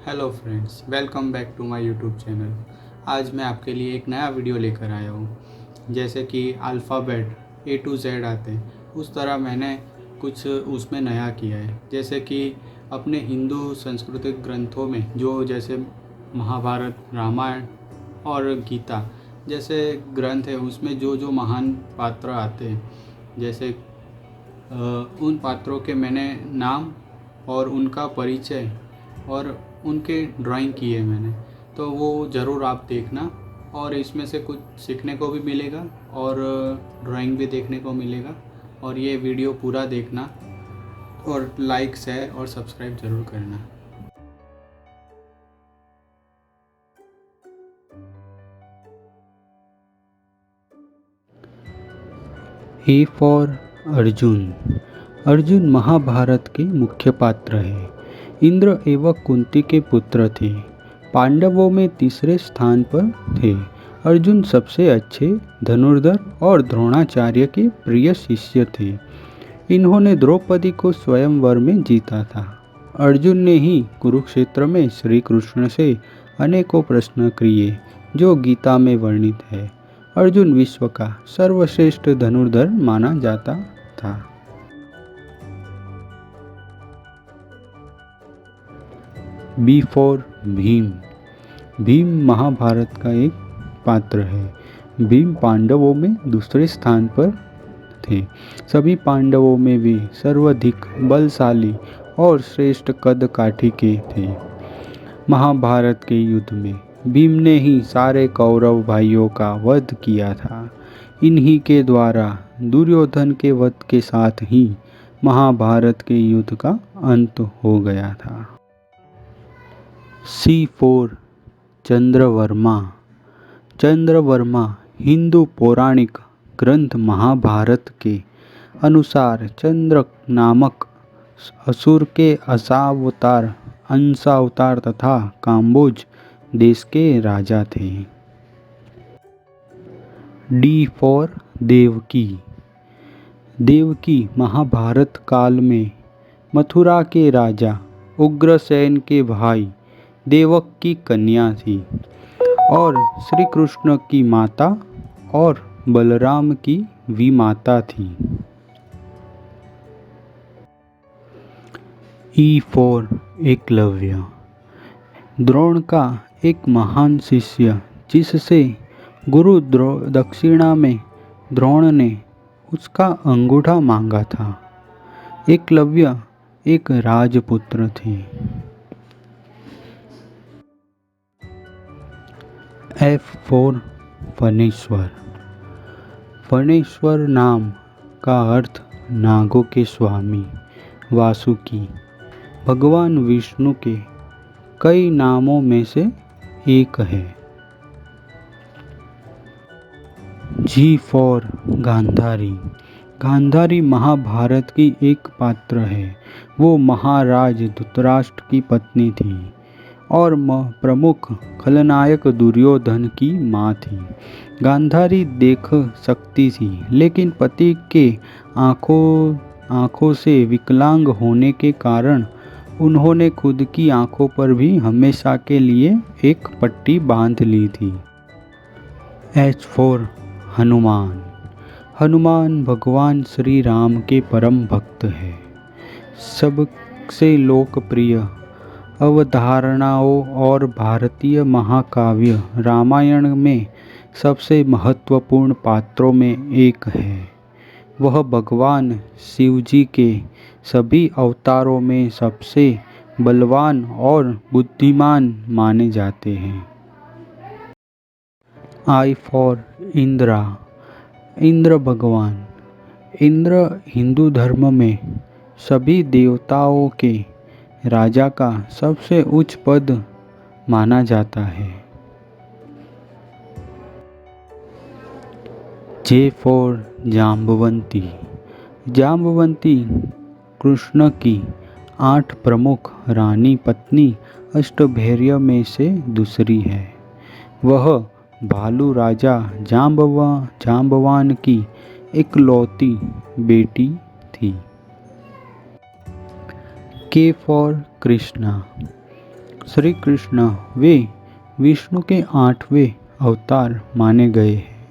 Hello friends, welcome back to my YouTube channel. आज मैं आपके लिए एक नया वीडियो लेकर आया हूँ। जैसे कि अल्फ़ाबेट A to Z आते हैं, उस तरह मैंने कुछ उसमें नया किया है। जैसे कि अपने हिंदू सांस्कृतिक ग्रंथों में जो जैसे महाभारत, रामायण और गीता जैसे ग्रंथ है, उसमें जो जो महान पात्र आते हैं, जैसे उन पात्रों के मैंने नाम और उनका परिचय और उनके ड्राइंग किए मैंने। तो वो ज़रूर आप देखना, और इसमें से कुछ सीखने को भी मिलेगा और ड्राइंग भी देखने को मिलेगा। और ये वीडियो पूरा देखना और लाइक, शेयर और सब्सक्राइब ज़रूर करना। A for Arjun. अर्जुन महाभारत के मुख्य पात्र हैं। इंद्र एवं कुंती के पुत्र थे। पांडवों में तीसरे स्थान पर थे। अर्जुन सबसे अच्छे धनुर्धर और द्रोणाचार्य के प्रिय शिष्य थे। इन्होंने द्रौपदी को स्वयंवर में जीता था। अर्जुन ने ही कुरुक्षेत्र में श्री कृष्ण से अनेकों प्रश्न किए, जो गीता में वर्णित है। अर्जुन विश्व का सर्वश्रेष्ठ धनुर्धर माना जाता था। B for Bhim. भीम महाभारत का एक पात्र है। भीम पांडवों में दूसरे स्थान पर थे। सभी पांडवों में वे सर्वाधिक बलशाली और श्रेष्ठ कद काठी के थे। महाभारत के युद्ध में भीम ने ही सारे कौरव भाइयों का वध किया था। इन्हीं के द्वारा दुर्योधन के वध के साथ ही महाभारत के युद्ध का अंत हो गया था। सी फॉर चंद्रवर्मा। चंद्रवर्मा हिंदू पौराणिक ग्रंथ महाभारत के अनुसार चंद्र नामक असुर के अंशावतार तथा काम्बोज देश के राजा थे। D for Devaki. देवकी महाभारत काल में मथुरा के राजा उग्रसेन के भाई देवक की कन्या थी और श्री कृष्ण की माता और बलराम की विमाता थी। E for Eklavya. द्रोण का एक महान शिष्य, जिससे गुरु दक्षिणा में द्रोण ने उसका अंगूठा मांगा था। एकलव्य एक राजपुत्र थे। F for Phaneshwar. फणेश्वर नाम का अर्थ नागों के स्वामी, वासुकी, भगवान विष्णु के कई नामों में से एक है। जी फॉर गांधारी। गांधारी महाभारत की एक पात्र है। वो महाराज धृतराष्ट्र की पत्नी थी और प्रमुख खलनायक दुर्योधन की माँ थी। गांधारी देख सकती थी, लेकिन पति के आँखों से विकलांग होने के कारण उन्होंने खुद की आँखों पर भी हमेशा के लिए एक पट्टी बांध ली थी। H for Hanuman. हनुमान भगवान श्री राम के परम भक्त है। सबसे लोकप्रिय अवधारणाओं और भारतीय महाकाव्य रामायण में सबसे महत्वपूर्ण पात्रों में एक है। वह भगवान शिवजी के सभी अवतारों में सबसे बलवान और बुद्धिमान माने जाते हैं। I for Indira. इंद्र भगवान। इंद्र हिंदू धर्म में सभी देवताओं के राजा का सबसे उच्च पद माना जाता है। J for Jambavati. जाम्बवंती कृष्ण की 8 प्रमुख रानी पत्नी अष्टभैर्य में से दूसरी है। वह भालू राजा जाम्बवान की इकलौती बेटी थी। के फॉर कृष्णा। श्री कृष्ण वे विष्णु के 8वें अवतार माने गए हैं।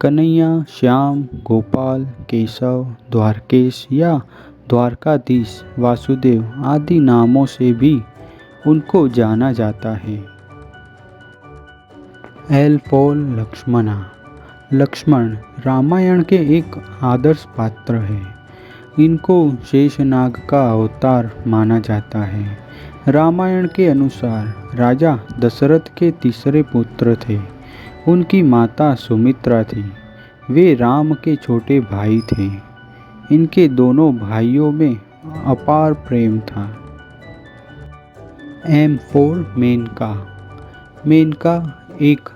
कन्हैया, श्याम, गोपाल, केशव, द्वारकेश या द्वारकाधीश, वासुदेव आदि नामों से भी उनको जाना जाता है। L for Lakshmana. लक्ष्मण रामायण के एक आदर्श पात्र हैं। इनको शेषनाग का अवतार माना जाता है। रामायण के अनुसार राजा दशरथ के तीसरे पुत्र थे। उनकी माता सुमित्रा थी। वे राम के छोटे भाई थे। इनके दोनों भाइयों में अपार प्रेम था। M for Maneka. मेनका एक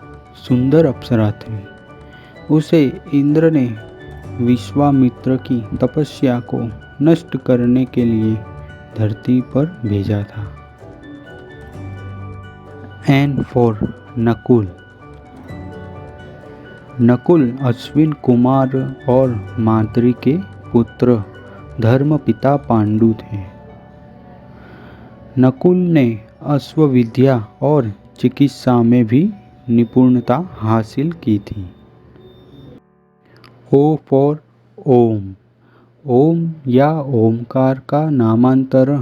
सुंदर अप्सरा थी। उसे इंद्र ने विश्वामित्र की तपस्या को नष्ट करने के लिए धरती पर भेजा था। N for Nakul. नकुल अश्विन कुमार और माद्री के पुत्र धर्मपिता पांडु थे। नकुल ने अश्वविद्या और चिकित्सा में भी निपुणता हासिल की थी। ओ फॉर ओम। ओम या ओमकार का नामांतर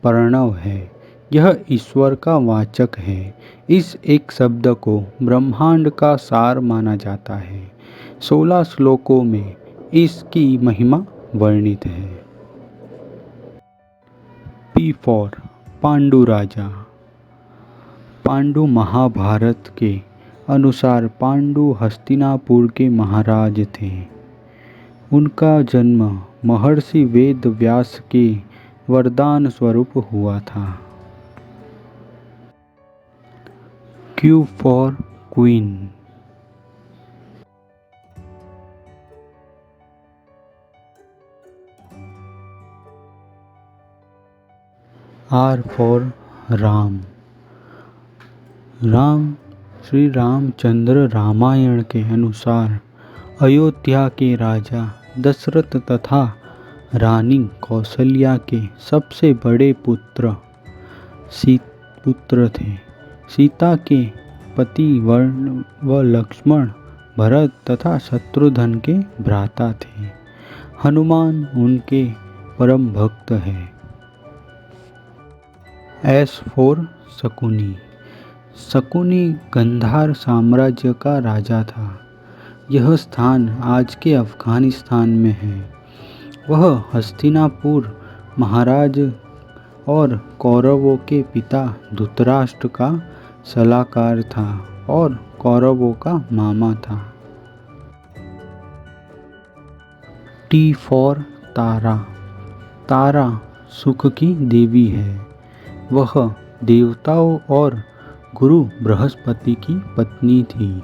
प्रणव है। यह ईश्वर का वाचक है। इस एक शब्द को ब्रह्मांड का सार माना जाता है। 16 श्लोकों में इसकी महिमा वर्णित है। पी फॉर पांडु राजा। पांडु महाभारत के अनुसार पांडु हस्तिनापुर के महाराज थे। उनका जन्म महर्षि वेद व्यास के वरदान स्वरूप हुआ था। Q for queen. R for Ram. Ram Shri Ramchandra Ramayan के अनुसार अयोध्या के राजा दशरथ तथा रानी कौशल्या के सबसे बड़े पुत्र थे। सीता के पति वर्ण व लक्ष्मण, भरत तथा शत्रुघ्न के भ्राता थे। हनुमान उनके परम भक्त हैं। S for Shakuni. शकुनी गंधार साम्राज्य का राजा था। यह स्थान आज के अफगानिस्तान में है। वह हस्तिनापुर महाराज और कौरवों के पिता धृतराष्ट्र का सलाहकार था और कौरवों का मामा था। टी फॉर तारा। तारा सुख की देवी है। वह देवताओं और गुरु बृहस्पति की पत्नी थी।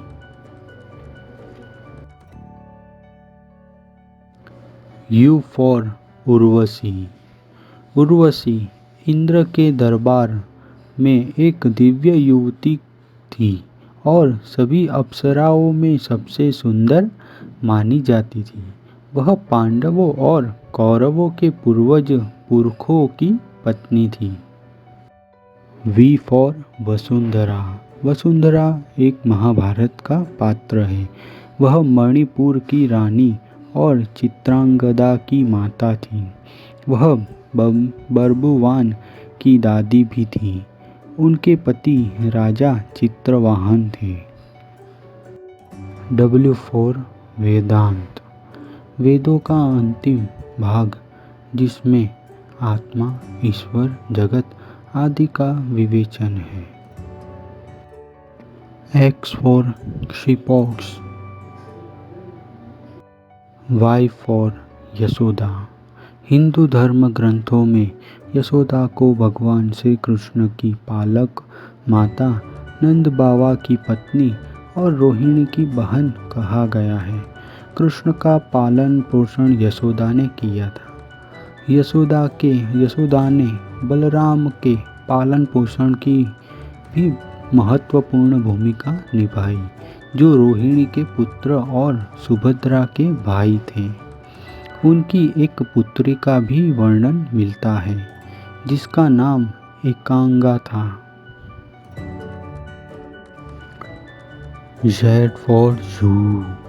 U for Urvashi. उर्वशी इंद्र के दरबार में एक दिव्य युवती थी और सभी अप्सराओं में सबसे सुंदर मानी जाती थी। वह पांडवों और कौरवों के पूर्वज पुरखों की पत्नी थी। We for Vasundhara. वसुंधरा एक महाभारत का पात्र है। वह मणिपुर की रानी और चित्रांगदा की माता थी। वह बर्बुवान की दादी भी थी। उनके पति राजा चित्रवाहन थे। डब्ल्यू फॉर वेदांत। वेदों का अंतिम भाग जिसमें आत्मा, ईश्वर, जगत आदि का विवेचन है। एक्स फॉर क्षिपोक्स। Y for Yashoda. हिंदू धर्म ग्रंथों में यशोदा को भगवान श्री कृष्ण की पालक माता, नंद बाबा की पत्नी और रोहिणी की बहन कहा गया है। कृष्ण का पालन पोषण यशोदा ने किया था। यशोदा ने बलराम के पालन पोषण की भी महत्वपूर्ण भूमिका निभाई, जो रोहिणी के पुत्र और सुभद्रा के भाई थे। उनकी एक पुत्री का भी वर्णन मिलता है जिसका नाम एकांगा था। Z for zoo.